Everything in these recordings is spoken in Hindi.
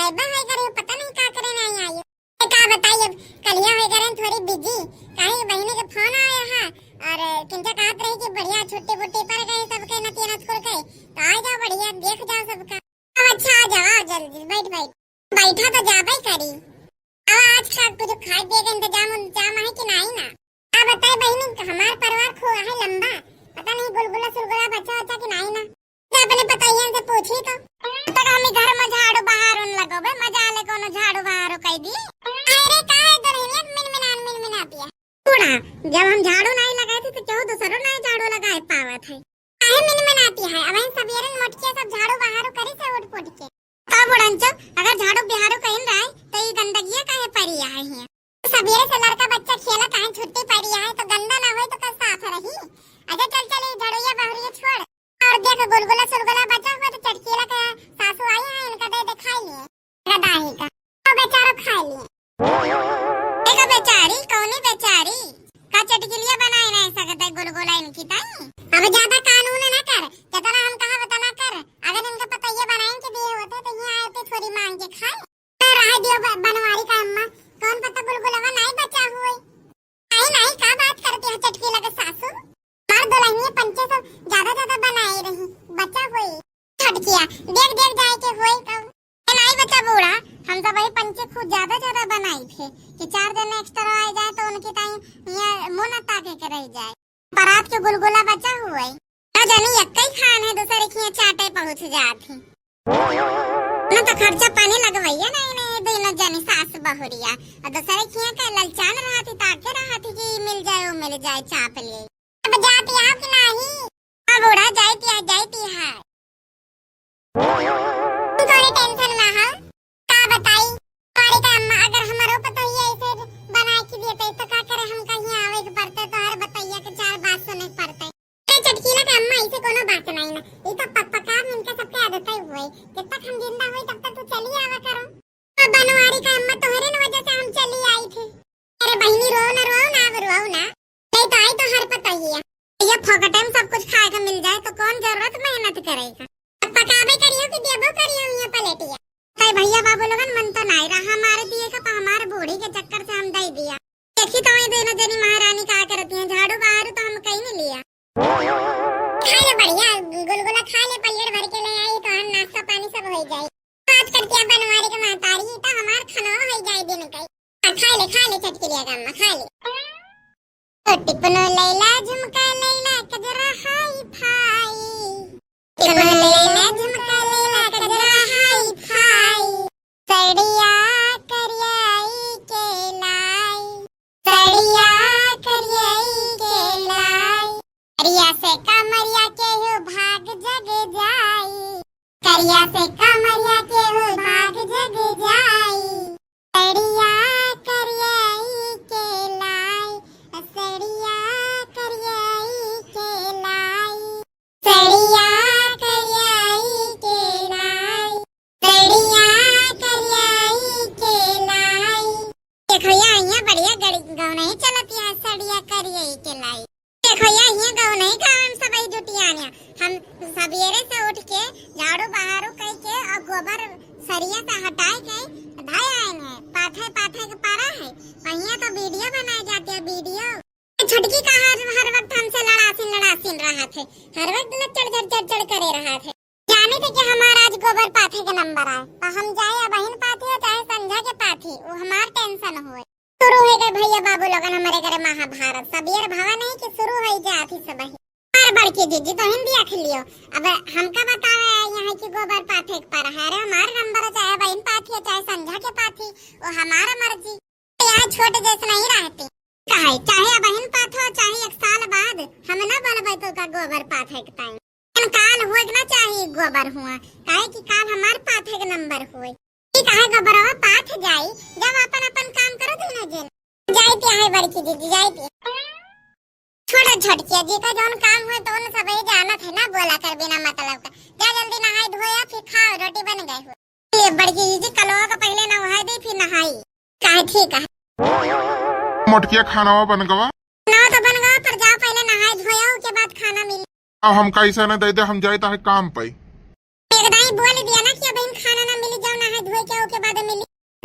गायब है करे, पता नहीं का करे नहीं आई। का बताइए कलिया है करे थोड़ी बिजी काहे बहनी के फोन आया है और किनका कहत रही कि बढ़िया छुट्टी बुट्टी पर गए सबके नतिया नचकुल गए तो आ जाओ बढ़िया देख जाओ सबका। अब अच्छा आ जाओ जल्दी बैठ बैठा तो जाबे करी। अब आज का कुछ खाए पिए का इंतजाम है कि नहीं ना। अब बताए बहनी हमारा परिवार खोआ है लंबा, पता नहीं गुलगुला सुलगुला बच्चा बच्चा कि नहीं ना। अपने बताइए से पूछी तो तक हम घर में झाड़ू बहार उन लगोबे मजा ले कोनो झाड़ू बहारो कह दी। अरे काहे तो नहीं मिनमिनाती है थोड़ा। जब हम झाड़ू नहीं लगाए थे तो क्यों दूसरों नहीं झाड़ू लगाए पावत है काहे मिनमिनाती है। अब सबेरे मोटके सब झाड़ू बहारो करे से उठ पुट के तब उड़नचो अगर झाड़ू बिहारो कहिन रहे तो ये गंदगी काहे पड़ी है यहाँ। सबेरे से लड़का बच्चा खेला काहे छुट्टी पड़ी है तो गंदा ना होए तो कब साफ रही। अच्छा चल चल झाड़ूया बहरिया छोड़ और देख गुलगुला सुलगुला बचा हुआ तो चटकीला का सासू आई है इनका दे खा लिए गदाही का तो बेचारा खा लिए। देखो बेचारी कौनी बेचारी का चटकीलिया बनाए ना ऐसा कहता गुलगुला इनकी ताई। अब ज्यादा कानून ना कर जितना हम कहा बता कर। अगर इनका पता ये बनाए के दिए होते तो यहाँ आते थोड़ी मांग के खाए रह दियो बनवारी का अम्मा कौन पता गुलगुला नहीं बचा हुए। नहीं का बात करती है चटकीला का सासू मार दुल्हनिया पंचे सब ज्यादा बनाए रही बचा हुई छटकिया देख जाए के हुए कब नहीं बचा बूढ़ा। हम सब वही पंचे खुद ज्यादा बनाई थे कि 4 दिन एक्स्ट्रा आ जाए तो उनकी टाइम ये मुंह न ताके के रह जाए। बारात के गुलगुला बचा हुआ है ना जानी एक ही खान है दूसरे की चाटे पहुंच जाती ना तो खर्चा पानी लगवाइए नहीं दोनों जानी सास बहुरिया और दूसरे की का ललचान रहती ताके रहती कि मिल जाए चाप ले। अब जाती आप कि नहीं अब उड़ा जाती है थोड़ी टेंशन ना हो का बताई तुम्हारी का अम्मा अगर हमारो पता ही ऐसे बना के दिए तो का करे हम कहीं आवे के पड़ते तो हर बताइए के 4 बात सुने पड़ते। ए चटकीला का अम्मा ऐसे कोनो बात नहीं ना ये तो पक्का इनका सबके आदत ही हुई जब तक हम जिंदा हुई तब तक तो चली आवा करो। अब बनवारी का अम्मा तोहरे न वजह से हम चली आई थे। अरे बहनी रो ना नहीं तो आई तो हर पता ही है ये फोकट टाइम सब कुछ खाए का मिल जाए तो कौन जरूरत मेहनत करेगा। पकावे करियो कि देबो करियो ये पलेटिया भाई भैया बाबू लोगन मन तो नहीं रहा हमारे दिए का हमारे बूढ़ी के चक्कर से हम दे दिया। देखी तो ये दोनों जनी महारानी क्या करती हैं झाड़ू बहारू तो हम कहीं नहीं लिया। खा ले बढ़िया गुलगुला खा ले पल्लेट भर के ले आई तो हम नाश्ता पानी सब हो जाए। बात करती है बनवारी के महतारी तो हमार खाना हो जाए दिन कई खा ले चटकीलिया का अम्मा खा ले। टिपनो लैला झुमका लैला कजरा हाई फाई टिपनो लैला झुमका लैला कजरा हाई फाई सड़िया करियाई के लाई सड़िया करियाई के लाई करिया से कमरिया के हो भाग जग जाई करिया से कमरिया के हो भाग जग जाई सड़िया करियाई के लाई सड़िया करियाई के लाई सड़िया करियाई के लाई सड़िया करियाई के लाई। देखो यहाँ बढ़िया गाँव नहीं चलती है सड़िया करियाई के लाई। देखो यहाँ गाँव नहीं गाँव सब जुटियानिया हम सवेरे से उठ के झाड़ू बहारू कह के और गोबर सरिया से हटाए के धाए आए हैं पाथे के पारा है वहीं तो वीडियो बनाए जाते हैं वीडियो छटकी का हर वक्त हमसे लड़ासीन रहा थे हर वक्त चढ़ करे रहा थे। जाने थे कि हमारा आज गोबर पाथे के नंबर आए तो हम जाए या बहन पाथी हो चाहे संध्या के पाथी वो हमार टेंशन हुए। शुरू हो गए भैया बाबू लोगन हमारे घरे महाभारत सबेर भवा नहीं कि शुरू हो जाती सब बार बड़की जीजी तो हिंदी आख लियो। अब हमका बतावे यहाँ की गोबर पाथे पर है हमारे नंबर चाहे बहन पाथी हो चाहे संध्या के पाथी वो हमारा मर्जी यहाँ छोटे जैसे नहीं रहते चाहे बहन पाथो चाहे 1 साल बाद हम ना बोलबे तो का गोबर पाथे के टाइम काल होए ना चाहिए गोबर हुआ काहे कि काल हमार पाथे के नंबर हुए काहे गोबरवा पाथ जाई जब अपन काम करो दिन जन जाईती है बड़की दीदी जाईती छोटा छोटकिया जी का जोन काम हुए तो उन सब जाना थे ना बोला कर बिना मतलब का जा जल्दी नहाई धोया फिर खाओ रोटी बन गई हो ये बड़की दीदी कलवा का पहले नहाई दे फिर नहाई काहे ठीक है मोटकिया खाना बन गवा ना तो बन गवा पर जाओ पहले नहाई धोया के बाद खाना मिले। अब हम कैसे न दे हम जाए तो काम पे एक दाई बोल दिया ना कि बहन खाना ना मिली जाओ नहाई धोए के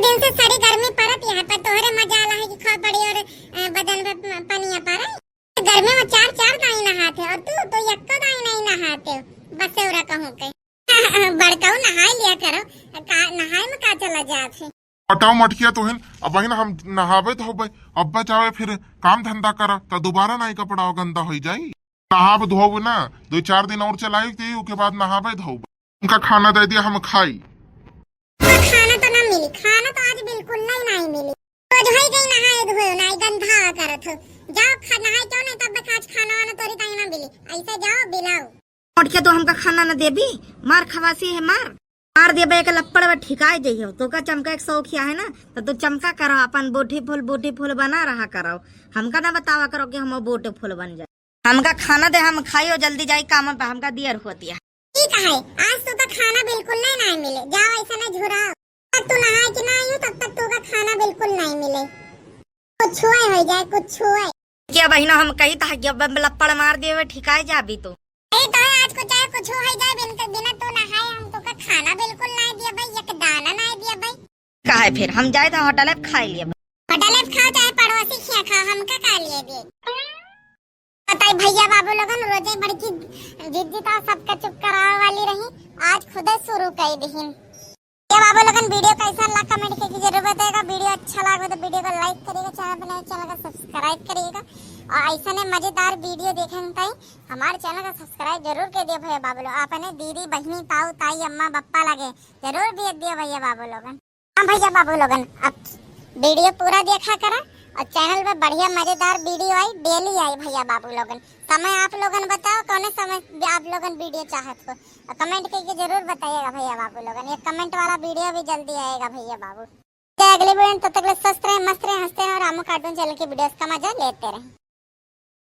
दिन से सारी गर्मी पड़त है पर तोहरे मजा आला है कि खा पड़ी और बदन पे पनिया पड़े। गर्मी में चार चार दाई नहाते और तू तो यक्का दाई नहीं नहाते बस एवरा कहूं के बड़काऊ नहाई लिया करो नहाए में का चला जात है। हटाओ मटकिया तुहिन अब वही ना हम नहावे धोबे अब्बा चाहे फिर काम धंधा करा तो दोबारा नहीं कपड़ा गंदा हो जाई। नहावे धोब ना 2-4 दिन और चलाई थी उसके बाद नहावे धोब। उनका खाना दे दिया हम खाई। खाना तो ना मिली खाना तो आज बिल्कुल नहीं मिली। तो जो है गई नहाए धोए नहीं गंधा करत हो जाओ नहाए क्यों नहीं तब आज खाना वाना तोरी ताई ना मिली ऐसे जाओ बिलाओ। मोटके तो हमका खाना न देबी मार खवासी है मार देबे एक लपड़ में ठिकाए जइयो तो का चमका एक शौकिया है ना तो तू चमका करो अपन बोटी फूल बना रहा करो। हमका ना बतावा करो कि हम बोटे फूल बन जाए। हमका खाना दे हम खाइयो जल्दी जाई काम पे हमका देर होती है। ठीक है आज तो का खाना बिल्कुल नहीं मिले जाओ ऐसा ना झुराओ तब तू नहाए कि ना आयु तब तक तो का खाना बिल्कुल नहीं मिले कुछ छुए हो जाए कुछ छुए क्या बहिना हम कही था कि अब लपड़ मार देवे ठिकाए जाबी तो आज को चाहे कुछ हो जाए बिना तो नहाए हम तो का खाना बिल्कुल नहीं दिया भाई एक दाना नहीं दिया भाई। काहे फिर हम जाए तो होटल पे खाई लिए होटल पे खाओ चाहे पड़ोसी खिया खाओ हमका का लिए दिए। बताई भैया बाबू लोगन रोजे बड़की जिद्दता सबका चुप करावे वाली रही आज खुद शुरू कर दीहिन। ये बाबू लोगन वीडियो कैसा लगा कमेंट करके जरूर बताइएगा। वीडियो अच्छा लगा तो वीडियो को लाइक करिएगा चैनल पर नए चैनल को सब्सक्राइब करिएगा और ऐसा ने मजेदार वीडियो देखने ताई हमारे चैनल का सब्सक्राइब जरूर कर दियो भैया बाबू लोग। आपने दीदी बहनी ताऊ ताई अम्मा बप्पा लगे जरूर भेज दियो भैया बाबू लोगन। हाँ भैया बाबू लोगन अब वीडियो पूरा देखा करा और चैनल पे बढ़िया मजेदार वीडियो आई डेली आई भैया बाबू लोगन। समय आप लोगन बताओ कौन समय आप लोगन वीडियो चाहत हो और कमेंट करके जरूर बताइएगा भैया बाबू लोगन। ये कमेंट वाला वीडियो भी जल्दी आएगा भैया बाबू। अगले वीडियो तब तक स्वस्थ रहे मस्त रहे हंसते रहे और रामू कार्टून चैनल की वीडियोस का मजा लेते रहे।